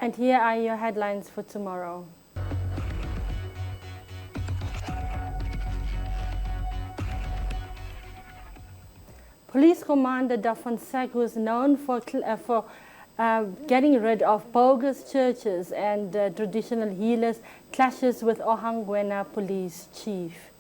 And here are your headlines for tomorrow. Police Commander Da Fonseca, who is known for getting rid of bogus churches and traditional healers, clashes with Ohangwena police chief.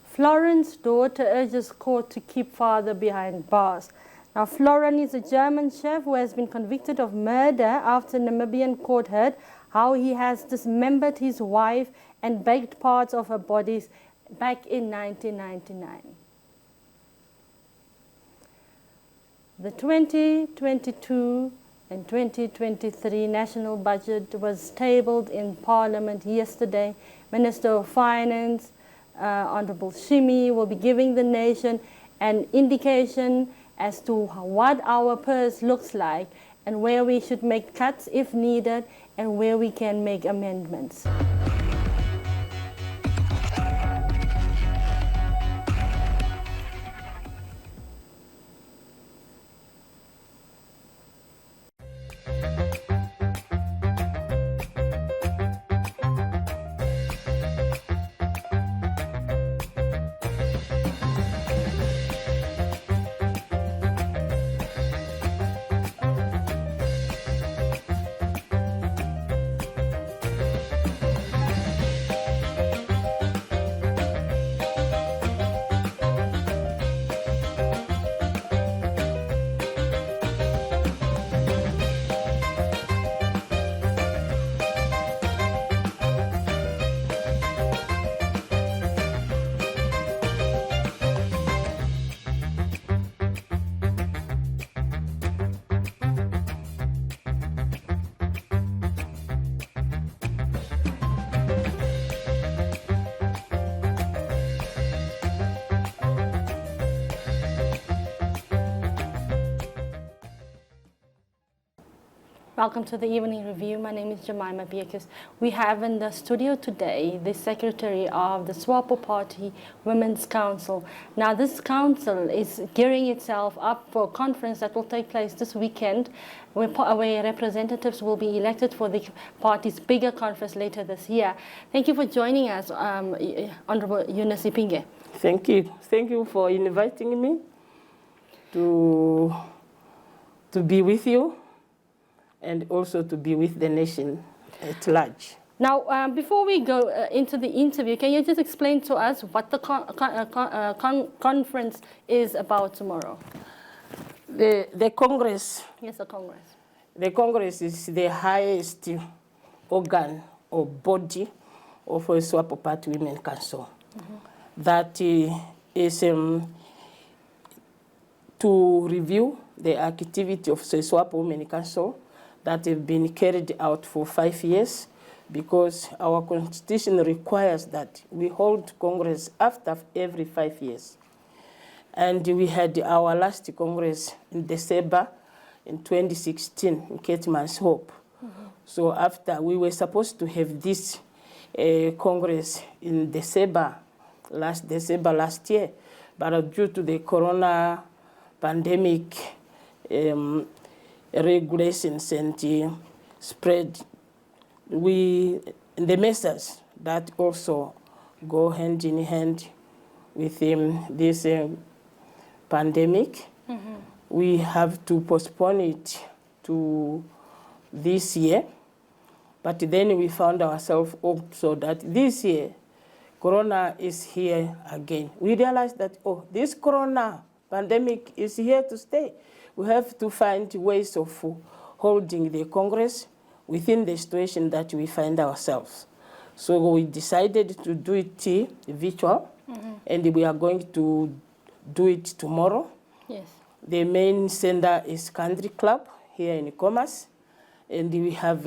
Florence daughter urges court to keep father behind bars. Now, Floren is a German chef who has been convicted of murder after Namibian court heard how he has dismembered his wife and baked parts of her bodies back in 1999. The 2022 and 2023 national budget was tabled in Parliament yesterday. Minister of Finance, Honorable Shimi, will be giving the nation an indication as to what our purse looks like and where we should make cuts if needed and where we can make amendments. Welcome to the Evening Review. My name is Jemima Beekes. We have in the studio today the Secretary of the Swapo Party Women's Council. Now, this council is gearing itself up for a conference that will take place this weekend, where representatives will be elected for the party's bigger conference later this year. Thank you for joining us, Honorable Eunice Iipinge. Thank you. Thank you for inviting me to be with you, and also to be with the nation at large. Now, before we go into the interview, can you just explain to us what the conference is about tomorrow? The Congress. Yes, the Congress. The Congress is the highest organ or body of a Swapo Party Women Council. Mm-hmm. That is to review the activity of the Swapo Women Council that have been carried out for 5 years, because our constitution requires that we hold Congress after every 5 years. And we had our last Congress in December in 2016 in Caitman's Hope. Mm-hmm. So after, we were supposed to have this Congress in last December last year, but due to the corona pandemic, regulations and spread, the measures that also go hand in hand with this pandemic, mm-hmm. we have to postpone it to this year. But then we found ourselves also that this year, corona is here again. We realized that, this corona pandemic is here to stay. We have to find ways of holding the Congress within the situation that we find ourselves. So we decided to do it virtual, mm-hmm. and we are going to do it tomorrow. Yes. The main center is Country Club here in Commerce, and we have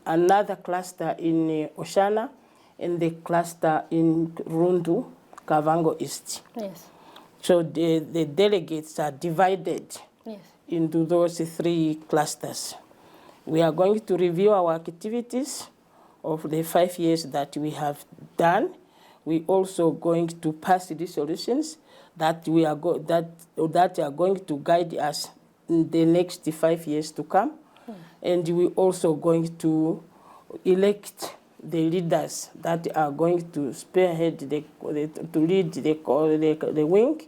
another cluster in Oshana, and the cluster in Rundu, Kavango East. Yes. So the delegates are divided, yes, into those 3 clusters. We are going to review our activities of the 5 years that we have done. We also going to pass resolutions that are going to guide us in the next 5 years to come. And we're also going to elect the leaders that are going to spearhead, to lead the wing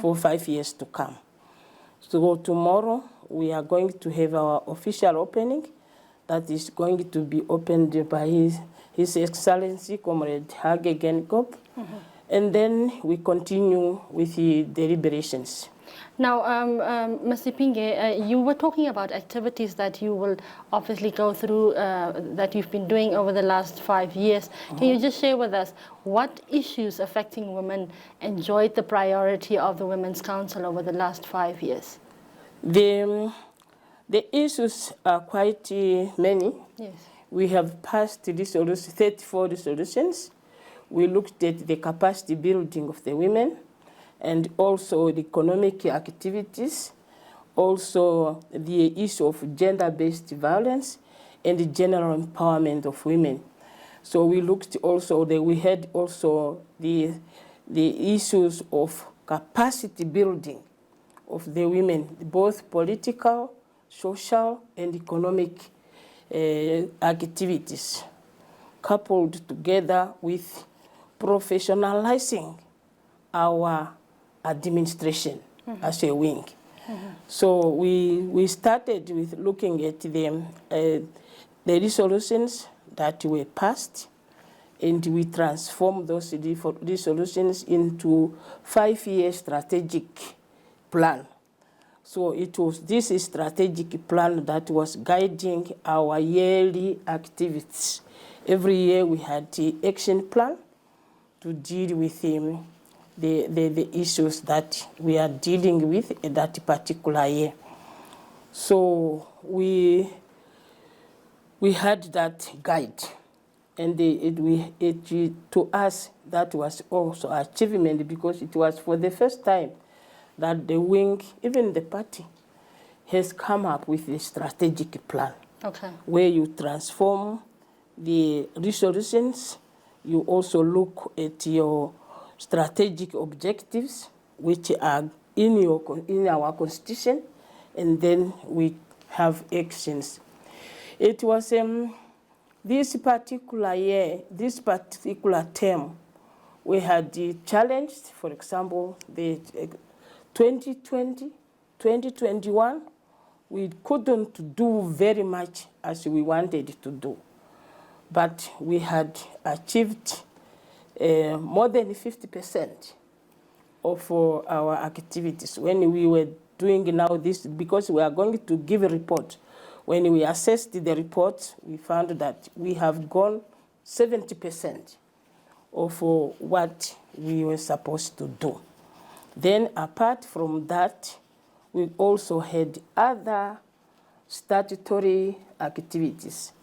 for 5 years to come. So tomorrow we are going to have our official opening that is going to be opened by His Excellency, Comrade Hage Geingob. And then we continue with the deliberations. Now, Ms. Iipinge, you were talking about activities that you will obviously go through, that you've been doing over the last 5 years. Can you just share with us what issues affecting women enjoyed the priority of the Women's Council over the last 5 years? The issues are quite many. Yes. We have passed 34 resolutions. We looked at the capacity building of the women, and also the economic activities, also the issue of gender-based violence, and the general empowerment of women. So we looked also, we had also the issues of capacity building of the women, both political, social, and economic activities, coupled together with professionalizing our administration as a wing. So we started with looking at the resolutions that were passed, and we transformed those resolutions into 5-year strategic plan. So it was this strategic plan that was guiding our yearly activities. Every year we had the action plan to deal with the issues that we are dealing with in that particular year. So we had that guide, and to us that was also an achievement, because it was for the first time that the wing, even the party, has come up with a strategic plan. Okay. Where you transform the resolutions, you also look at your strategic objectives, which are in our constitution, and then we have actions. It was this particular year, this particular term, we had challenged, for example, the 2020, 2021, we couldn't do very much as we wanted to do. But we had achieved more than 50% of our activities. When we were doing now this, because we are going to give a report, when we assessed the report, we found that we have gone 70% of what we were supposed to do. Then apart from that, we also had other statutory activities,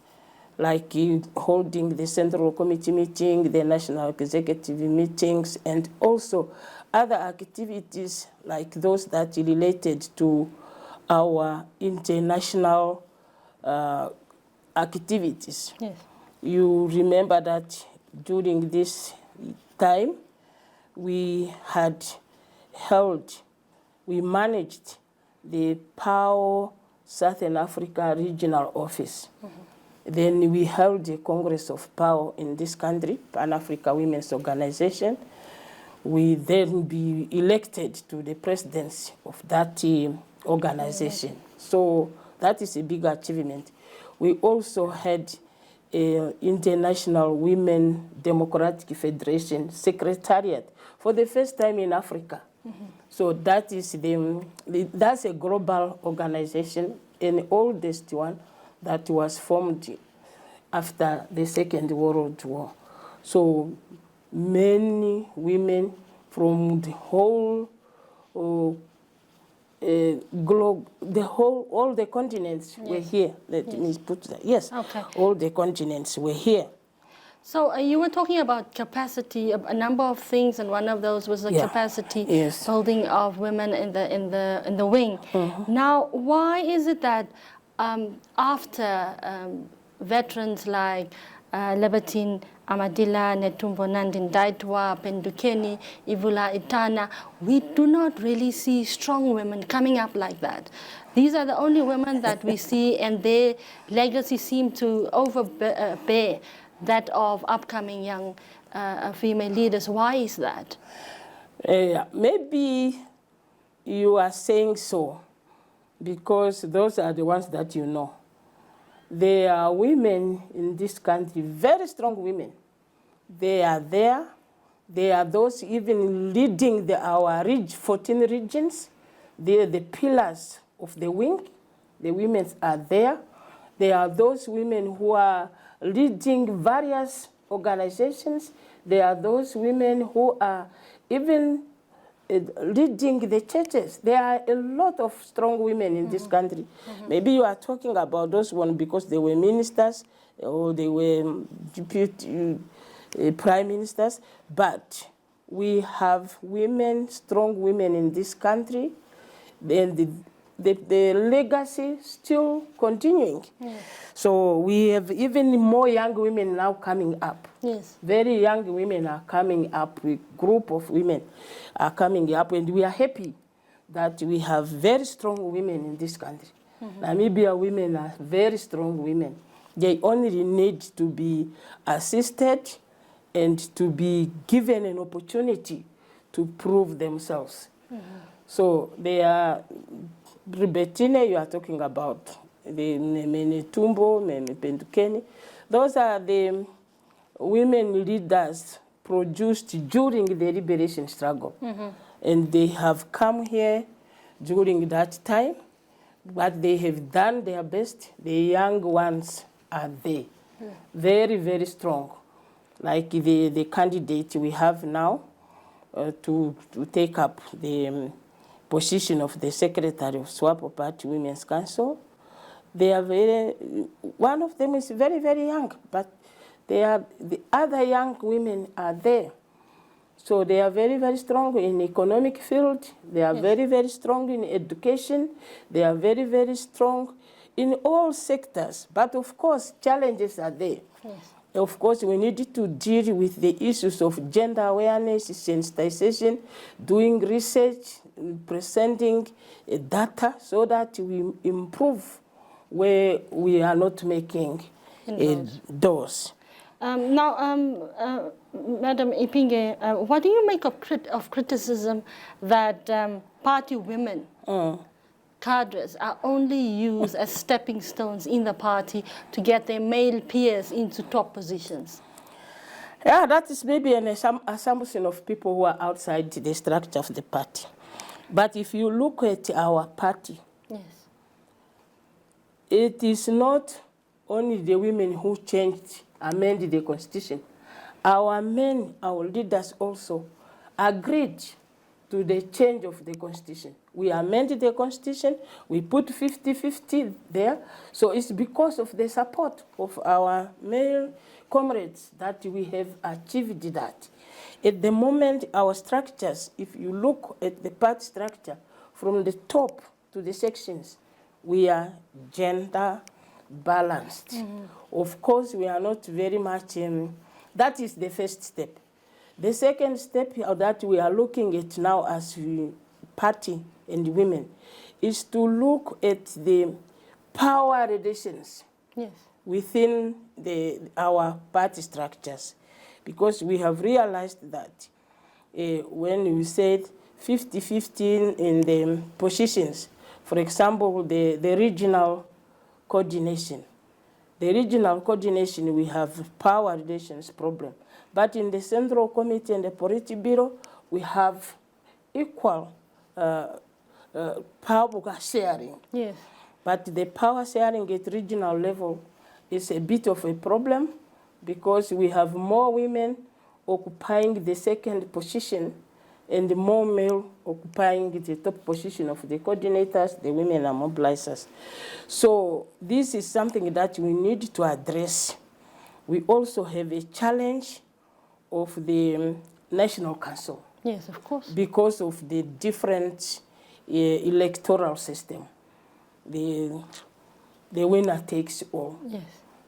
like holding the Central Committee meeting, the National Executive meetings, and also other activities like those that related to our international activities. Yes. You remember that during this time, we managed the PAO Southern Africa Regional Office. Then we held the Congress of PAO in this country, Pan-Africa Women's Organization. We then be elected to the presidency of that organization. So that is a big achievement. We also had an International Women Democratic Federation Secretariat for the first time in Africa. So that is that's a global organization, an oldest one that was formed after the Second World War. So many women from the whole globe, all the continents were here. Let me put that. Yes, okay. All the continents were here. So you were talking about capacity, a number of things, and one of those was the capacity building of women in the wing. Now, why is it that after veterans like Lebatine Amadila, Netumbo Nandi-Ndaitwah, Pendukeni, Ivula Itana, we do not really see strong women coming up like that. These are the only women that we see, and their legacy seem to overbear that of upcoming young female leaders. Why is that? Maybe you are saying so because those are the ones that you know. There are women in this country, very strong women. They are there. They are those even leading our 14 regions. They are the pillars of the wing. The women are there. There are those women who are leading various organizations. There are those women who are even leading the churches. There are a lot of strong women in this country. Maybe you are talking about those ones because they were ministers or they were deputy prime ministers, but we have women, strong women in this country, and the legacy still continuing. Yes. So we have even more young women now coming up. Yes. Very young women are coming up, a group of women are coming up, and we are happy that we have very strong women in this country. Namibia women are very strong women. They only need to be assisted and to be given an opportunity to prove themselves. So they are, Bettina, you are talking about, the Netumbo, Pendukeni. Those are the women leaders produced during the liberation struggle. And they have come here during that time, but they have done their best. The young ones are there, very, very strong. Like the candidate we have now to take up the position of the secretary of Swapo Party Women's Council. They are one of them is very, very young, but the other young women are there. So they are very, very strong in the economic field. They are very, very strong in education. They are very, very strong in all sectors. But of course, challenges are there. Yes. Of course, we need to deal with the issues of gender awareness, sensitization, doing research, presenting data so that we improve where we are not making doors. Madam Iipinge, what do you make of criticism that party women, cadres, are only used as stepping stones in the party to get their male peers into top positions? Yeah, that is maybe an assumption of people who are outside the structure of the party. But if you look at our party, yes, it is not only the women who amended the constitution. Our men, our leaders also agreed to the change of the constitution. We amended the constitution, we put 50-50 there. So it's because of the support of our male comrades that we have achieved that. At the moment, our structures, if you look at the party structure, from the top to the sections, we are gender balanced. Of course, we are not very much, that is the first step. The second step that we are looking at now as party and women is to look at the power relations within our party structures. Because we have realized that when we said 50-50 in the positions, for example, the regional coordination. The regional coordination, we have power relations problem. But in the Central Committee and the Politburo, we have equal power sharing. Yes. But the power sharing at regional level is a bit of a problem because we have more women occupying the second position and more male occupying the top position of the coordinators, the women are mobilizers. So this is something that we need to address. We also have a challenge of the National Council. Yes, of course. Because of the different electoral system. The winner takes all. Yes.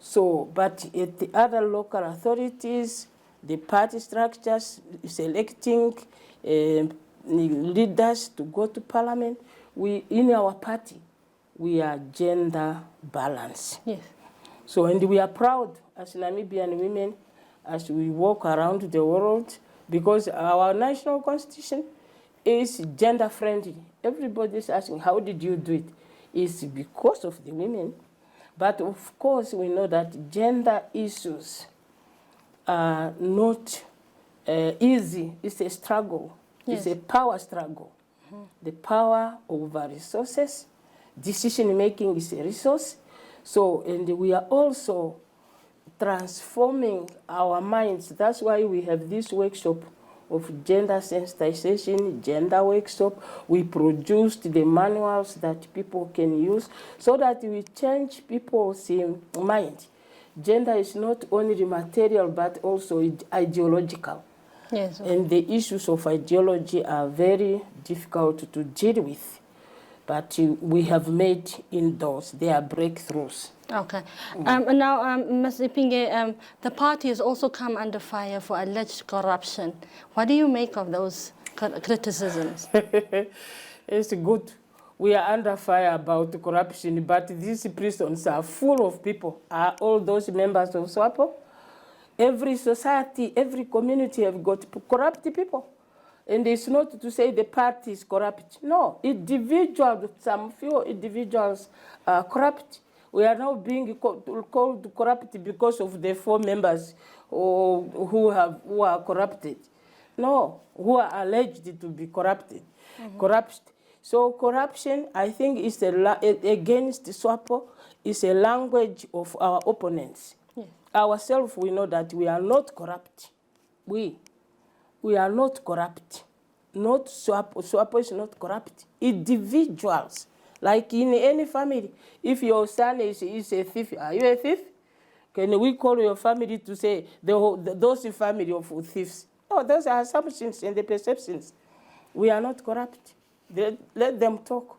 So, but at the other local authorities, the party structures selecting leaders to go to parliament, in our party, we are gender balanced. Yes. So, and we are proud as Namibian women as we walk around the world, because our national constitution is gender friendly. Everybody is asking, how did you do it? It's because of the women. But of course, we know that gender issues are not easy. It's a struggle. Yes. It's a power struggle. The power over resources, decision making is a resource. So, and we are also transforming our minds. That's why we have this workshop of gender sensitization, gender workshop. We produced the manuals that people can use so that we change people's mind. Gender is not only material but also ideological. Yes. And the issues of ideology are very difficult to deal with. But we have made indoors, they are breakthroughs. Okay. Now, Ms. Iipinge, the party has also come under fire for alleged corruption. What do you make of those criticisms? It's good. We are under fire about corruption, but these prisons are full of people. Are all those members of Swapo? Every society, every community have got corrupt people. And it's not to say the party is corrupt. No, individuals, some few individuals are corrupt. We are now being called corrupt because of the 4 members who are corrupted. No, who are alleged to be corrupted. Corrupt. So corruption, I think, is against Swapo, is a language of our opponents. Yes. Ourselves, we know that we are not corrupt. We are not corrupt. Not Swapo. Swapo is not corrupt. Individuals, like in any family, if your son is a thief, are you a thief? Can we call your family to say those family of thieves? No, those are assumptions and the perceptions. We are not corrupt. Let them talk.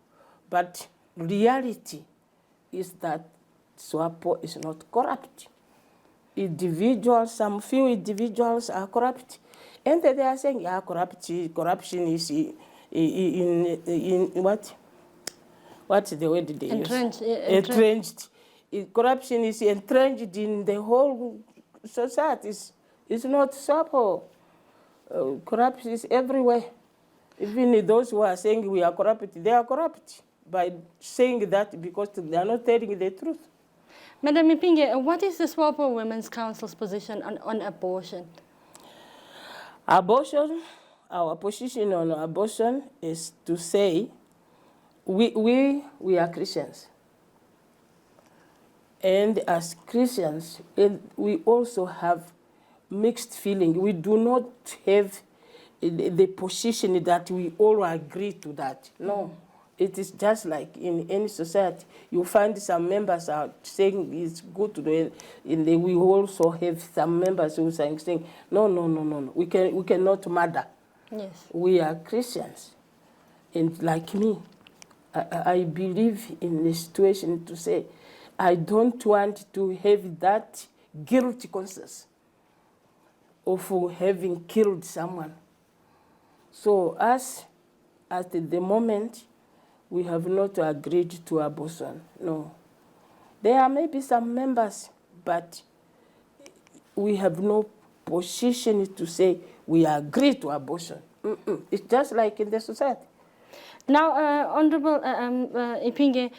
But reality is that Swapo is not corrupt. Individuals, some few individuals are corrupt. And they are saying, yeah, corruption is in what? What's the word they use? Entrenched. Corruption is entrenched in the whole society. It's not Swapo. Corruption is everywhere. Even those who are saying we are corrupt, they are corrupt by saying that because they are not telling the truth. Madam Iipinge, what is the Swapo Women's Council's position on abortion? Abortion, our position on abortion is to say we are Christians. And as Christians, we also have mixed feeling. We do not have the position that we all agree to that. No. It is just like in any society. You find some members are saying it's good to do it, and then we also have some members who are saying, no. We cannot murder. Yes. We are Christians. And like me, I believe in the situation to say, I don't want to have that guilty conscience of having killed someone. So us, at the moment, we have not agreed to abortion, no. There are maybe some members, but we have no position to say we agree to abortion. It's just like in the society. Now, Honorable Iipinge,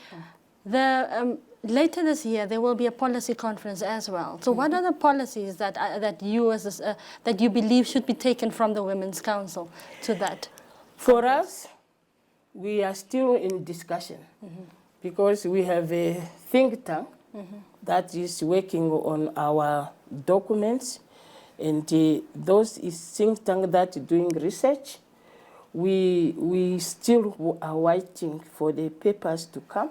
later this year there will be a policy conference as well. So, what are the policies that you believe should be taken from the Women's Council to that? For us, we are still in discussion because we have a think tank that is working on our documents, and those is think tank that is doing research. We still are waiting for the papers to come,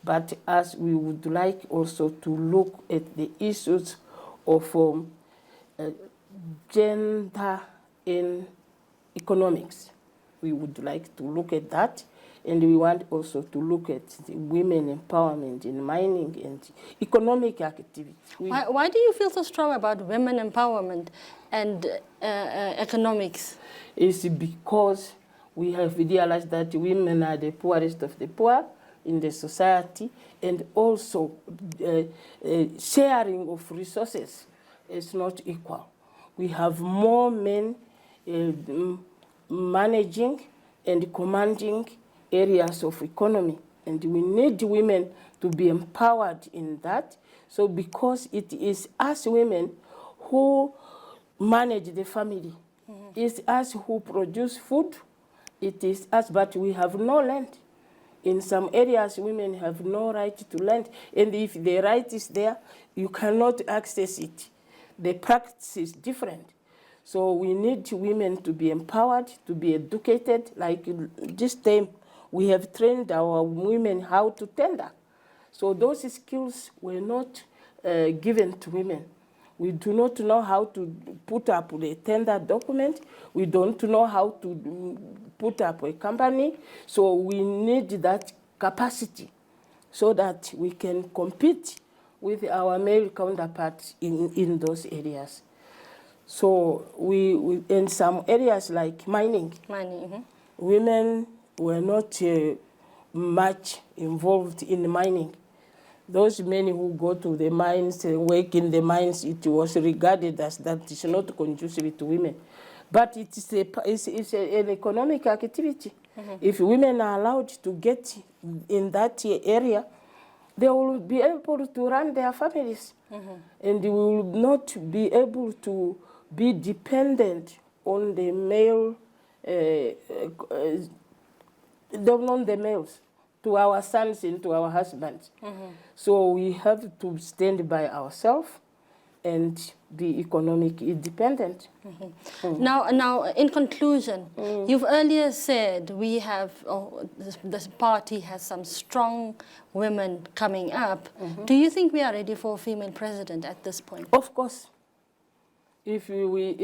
but as we would like also to look at the issues of gender in economics. We would like to look at that And we want also to look at the women empowerment in mining and economic activity. Why do you feel so strong about women empowerment and economics? It's because we have realized that women are the poorest of the poor in the society, and also sharing of resources is not equal. We have more men managing and commanding areas of economy, and we need women to be empowered in that. So because it is us women who manage the family, it's us who produce food, it is us, but we have no land. In some areas, women have no right to land, and if the right is there, you cannot access it. The practice is different. So we need women to be empowered, to be educated. Like this time, we have trained our women how to tender. So those skills were not given to women. We do not know how to put up the tender document. We don't know how to put up a company. So we need that capacity so that we can compete with our male counterparts in those areas. So we in some areas like mining, women were not much involved in mining. Those men who go to the mines and work in the mines, it was regarded as that is not conducive to women. But it's an economic activity. If women are allowed to get in that area, they will be able to run their families. And they will not be able to be dependent on the male, on the males, to our sons and to our husbands. So we have to stand by ourselves and be economically independent. Now, in conclusion, you've earlier said we have, this party has some strong women coming up. Do you think we are ready for a female president at this point? Of course. If we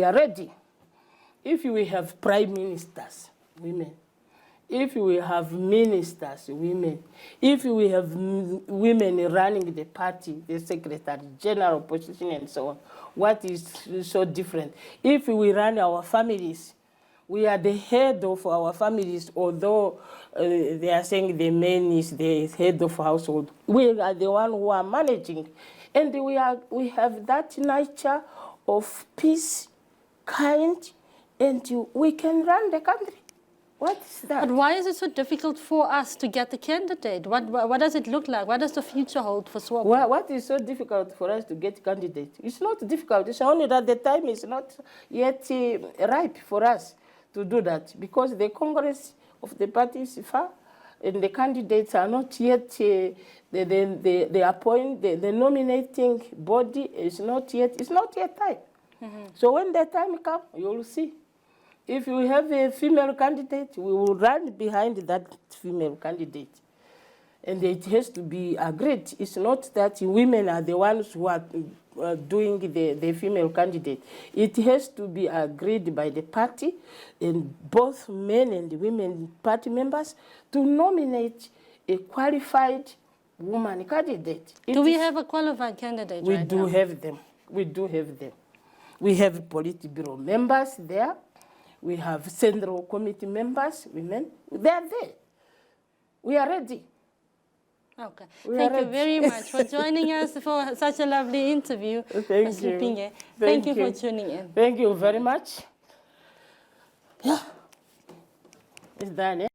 are ready. If we have prime ministers, women. If we have ministers, women. If we have women running the party, the secretary general position and so on, what is so different? If we run our families, we are the head of our families, although they are saying the man is the head of household. We are the one who are managing. And we have that nature of peace, kind, and we can run the country. What is that? But why is it so difficult for us to get the candidate? What does it look like? What does the future hold for Swapo? What is so difficult for us to get candidate? It's not difficult. It's only that the time is not yet ripe for us to do that, because the Congress of the party is far, and the candidates are not yet, the nominating body is not yet, it's not yet time. So when the time comes, you will see. If we have a female candidate, we will run behind that female candidate. And it has to be agreed. It's not that women are the ones who are doing the female candidate. It has to be agreed by the party, and both men and women party members, to nominate a qualified woman candidate. Do we have a qualified candidate right now? We do have them. We do have them. We have Politburo members there. We have Central Committee members, women. They are there. We are ready. Okay. Thank you very much for joining us for such a lovely interview. Thank you. Iipinge. Thank you for tuning in. Thank you very much. Yeah. It's done, eh?